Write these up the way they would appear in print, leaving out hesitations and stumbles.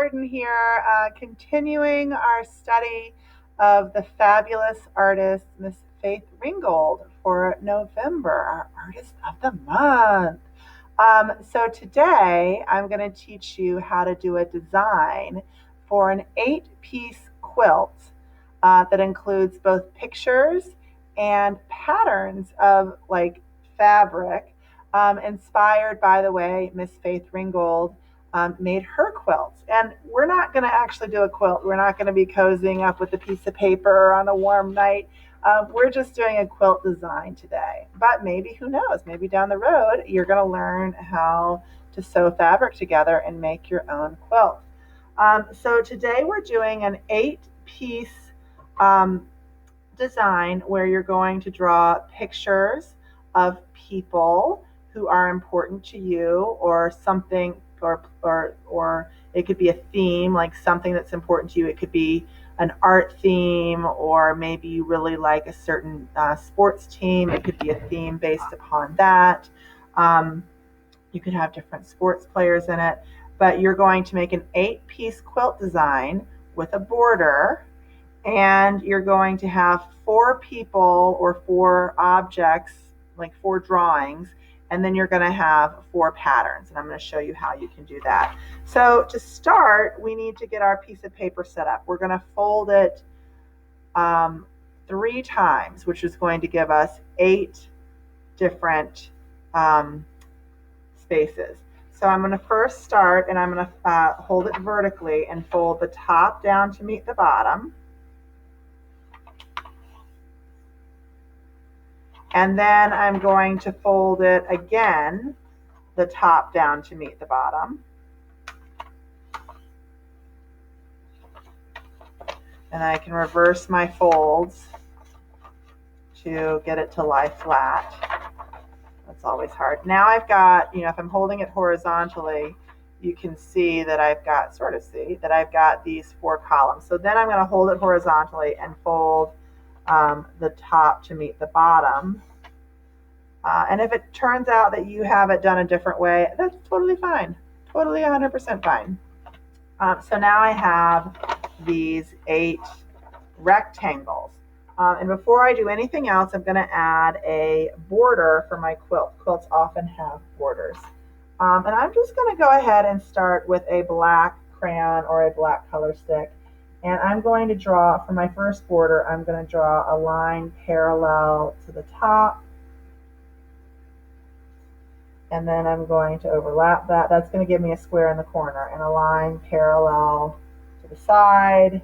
Jordan here, continuing our study of the fabulous artist, Miss Faith Ringgold, for November, our Artist of the Month. So today I'm going to teach you how to do a design for an 8-piece quilt that includes both pictures and patterns of like fabric, inspired by the way Miss Faith Ringgold made her quilts. And we're not going to actually do a quilt. We're not going to be cozying up with a piece of paper on a warm night. We're just doing a quilt design today. But maybe, who knows, maybe down the road, you're going to learn how to sew fabric together and make your own quilt. So today we're doing an 8-piece design where you're going to draw pictures of people who are important to you, or something, or it could be a theme, like something that's important to you. It could be an art theme, or maybe you really like a certain sports team. It could be a theme based upon that. You could have different sports players in it, but you're going to make an 8-piece quilt design with a border, and you're going to have 4 people or 4 objects, like 4 drawings, and then you're going to have 4 patterns, and I'm going to show you how you can do that. So to start, we need to get our piece of paper set up. We're going to fold it 3 times, which is going to give us 8 different spaces. So I'm going to first start, and I'm going to hold it vertically and fold the top down to meet the bottom. And then I'm going to fold it again, the top down to meet the bottom. And I can reverse my folds to get it to lie flat. That's always hard. Now I've got, if I'm holding it horizontally, you can see that I've got these 4 columns. So then I'm going to hold it horizontally and fold the top to meet the bottom. And if it turns out that you have it done a different way, that's totally fine. Totally 100% fine. So now I have these 8 rectangles. And before I do anything else, I'm going to add a border for my quilt. Quilts often have borders. And I'm just going to go ahead and start with a black crayon or a black color stick. And I'm going to draw, for my first border, I'm going to draw a line parallel to the top. And then I'm going to overlap that. That's going to give me a square in the corner, and a line parallel to the side,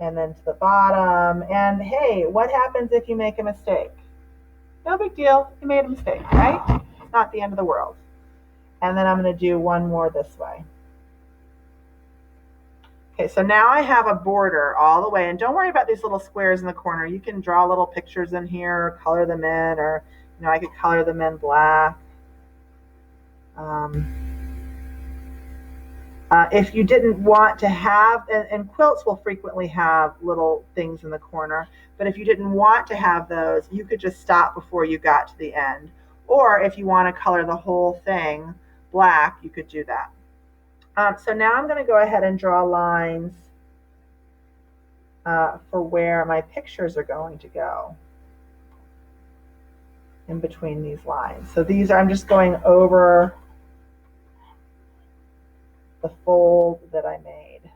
and then to the bottom. And hey, what happens if you make a mistake? No big deal. You made a mistake, right? It's not the end of the world. And then I'm going to do one more this way. Okay, so now I have a border all the way, and don't worry about these little squares in the corner. You can draw little pictures in here, or color them in, or I could color them in black. If you didn't want to have, and quilts will frequently have little things in the corner, but if you didn't want to have those, you could just stop before you got to the end. Or if you want to color the whole thing black, you could do that. So now I'm going to go ahead and draw lines for where my pictures are going to go in between these lines. So these are, I'm just going over the fold that I made.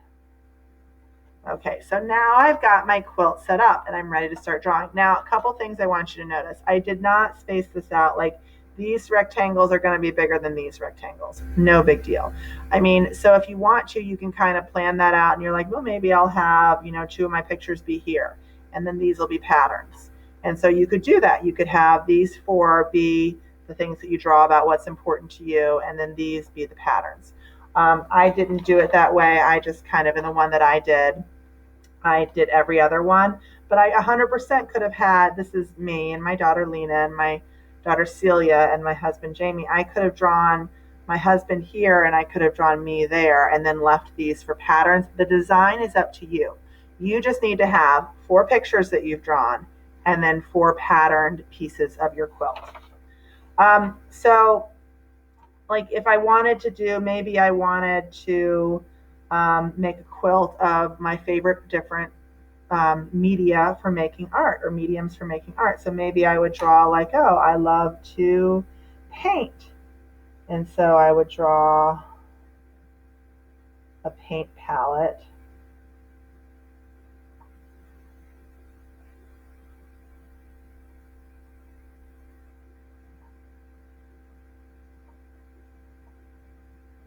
Okay, so now I've got my quilt set up and I'm ready to start drawing. Now, a couple things I want you to notice. I did not space this out, like these rectangles are going to be bigger than these rectangles. No big deal. I mean, so if you want to, you can kind of plan that out, and you're like, well, maybe I'll have, 2 of my pictures be here, and then these will be patterns. And so you could do that. You could have these 4 be the things that you draw about what's important to you, and then these be the patterns. I didn't do it that way. I just kind of, in the one that I did every other one. But I 100% could have had, this is me and my daughter Lena and my daughter Celia and my husband Jamie. I could have drawn my husband here, and I could have drawn me there, and then left these for patterns. The design is up to you. You just need to have 4 pictures that you've drawn, and then 4 patterned pieces of your quilt. So like if I wanted to do, maybe I wanted to make a quilt of my favorite different media for making art or mediums for making art. So maybe I would draw like, oh, I love to paint. And so I would draw a paint palette.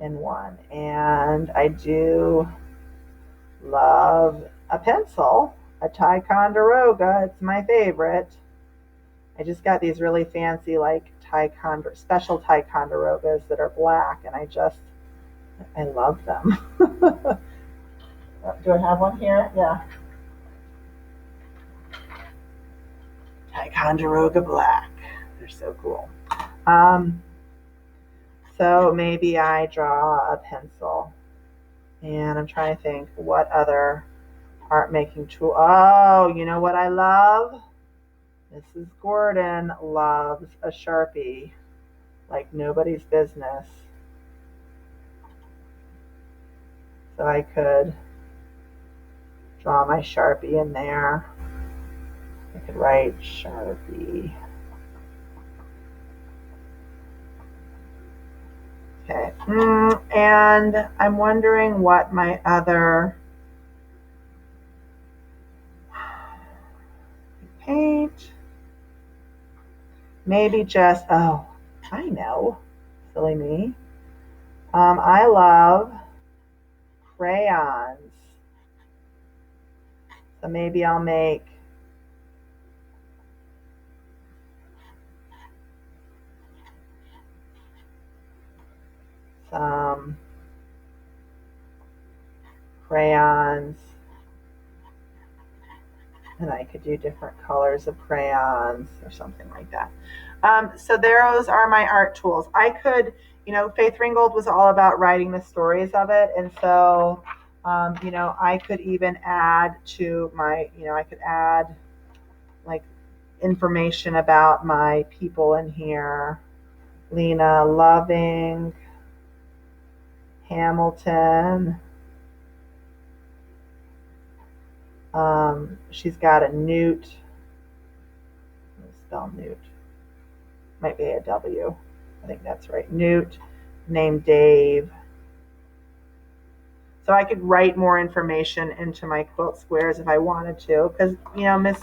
In one. And I do love a pencil, a Ticonderoga. It's my favorite. I just got these really fancy like special Ticonderogas that are black, and I love them. Do I have one here? Yeah. Ticonderoga black. They're so cool. Um, so maybe I draw a pencil, and I'm trying to think what other art making tool. Oh, you know what I love? Mrs. Gordon loves a Sharpie like nobody's business. So I could draw my Sharpie in there. I could write Sharpie. Okay. And I'm wondering what my other paint. Maybe just, oh, I know. Silly me. I love crayons. So maybe I'll make some crayons, and I could do different colors of crayons or something like that. So those are my art tools. I could, Faith Ringgold was all about writing the stories of it, and so, I could even add to my, I could add like information about my people in here. Lena Loving, Hamilton. She's got a newt. Spell newt. Might be a W. I think that's right. Newt, named Dave. So I could write more information into my quilt squares if I wanted to, because Miss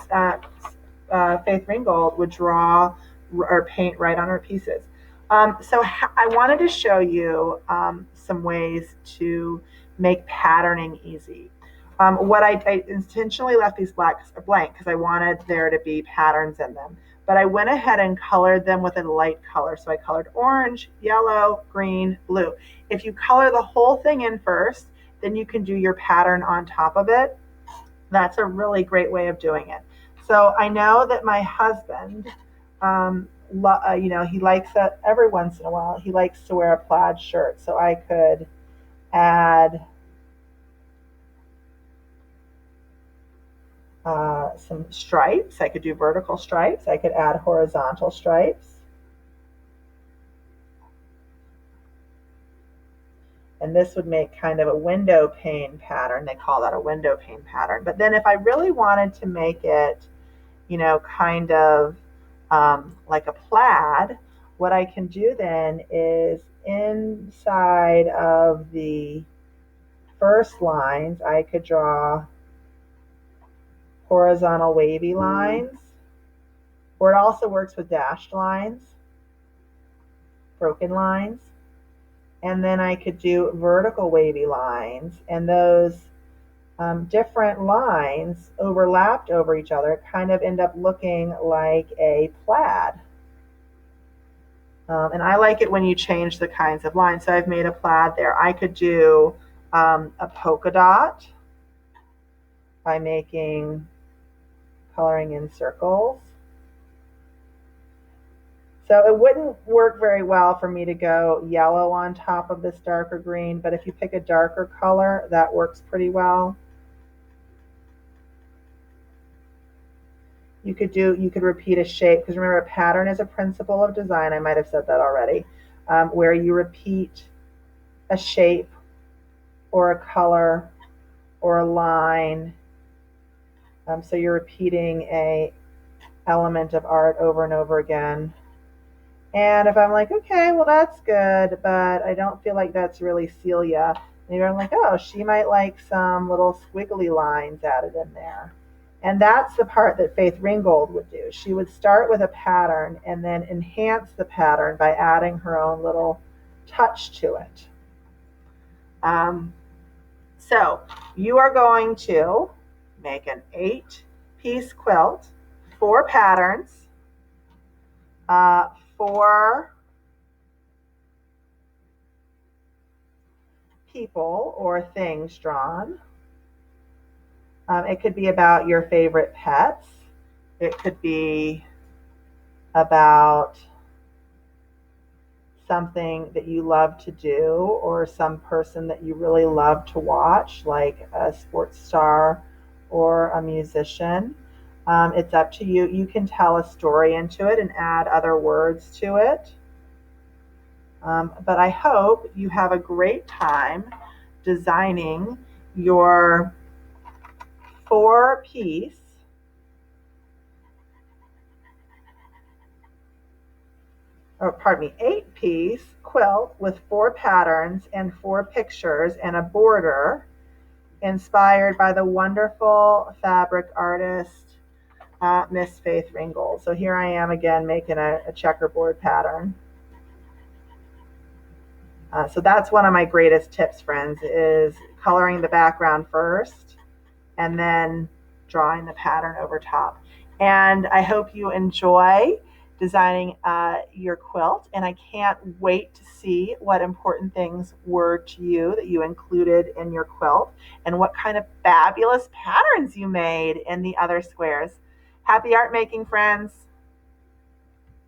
Faith Ringgold would draw or paint right on her pieces. So I wanted to show you some ways to make patterning easy. What I intentionally left these blank because I wanted there to be patterns in them. But I went ahead and colored them with a light color. So I colored orange, yellow, green, blue. If you color the whole thing in first, then you can do your pattern on top of it. That's a really great way of doing it. So I know that my husband, he likes that every once in a while, he likes to wear a plaid shirt. So I could add some stripes. I could do vertical stripes. I could add horizontal stripes. And this would make kind of a window pane pattern. They call that a window pane pattern. But then if I really wanted to make it, kind of like a plaid, what I can do then is inside of the first lines, I could draw horizontal wavy lines, or it also works with dashed lines, broken lines. And then I could do vertical wavy lines, and those different lines overlapped over each other kind of end up looking like a plaid. And I like it when you change the kinds of lines. So I've made a plaid there. I could do a polka dot by coloring in circles. So it wouldn't work very well for me to go yellow on top of this darker green, but if you pick a darker color, that works pretty well. You could repeat a shape, because remember, a pattern is a principle of design. I might have said that already. where you repeat a shape or a color or a line. So you're repeating a element of art over and over again. And if I'm like, okay, well, that's good, but I don't feel like that's really Celia, maybe I'm like, oh, she might like some little squiggly lines added in there. And that's the part that Faith Ringgold would do. She would start with a pattern and then enhance the pattern by adding her own little touch to it. So you are going to make an 8-piece quilt, 4 patterns, 4 people or things drawn. It could be about your favorite pets. It could be about something that you love to do or some person that you really love to watch, like a sports star or a musician. It's up to you. You can tell a story into it and add other words to it. But I hope you have a great time designing your 4-piece or pardon me, 8-piece quilt with 4 patterns and 4 pictures and a border inspired by the wonderful fabric artist, Miss Faith Ringgold. So here I am again making a checkerboard pattern. So that's one of my greatest tips, friends, is coloring the background first and then drawing the pattern over top. And I hope you enjoy designing your quilt, and I can't wait to see what important things were to you that you included in your quilt and what kind of fabulous patterns you made in the other squares. Happy art making, friends!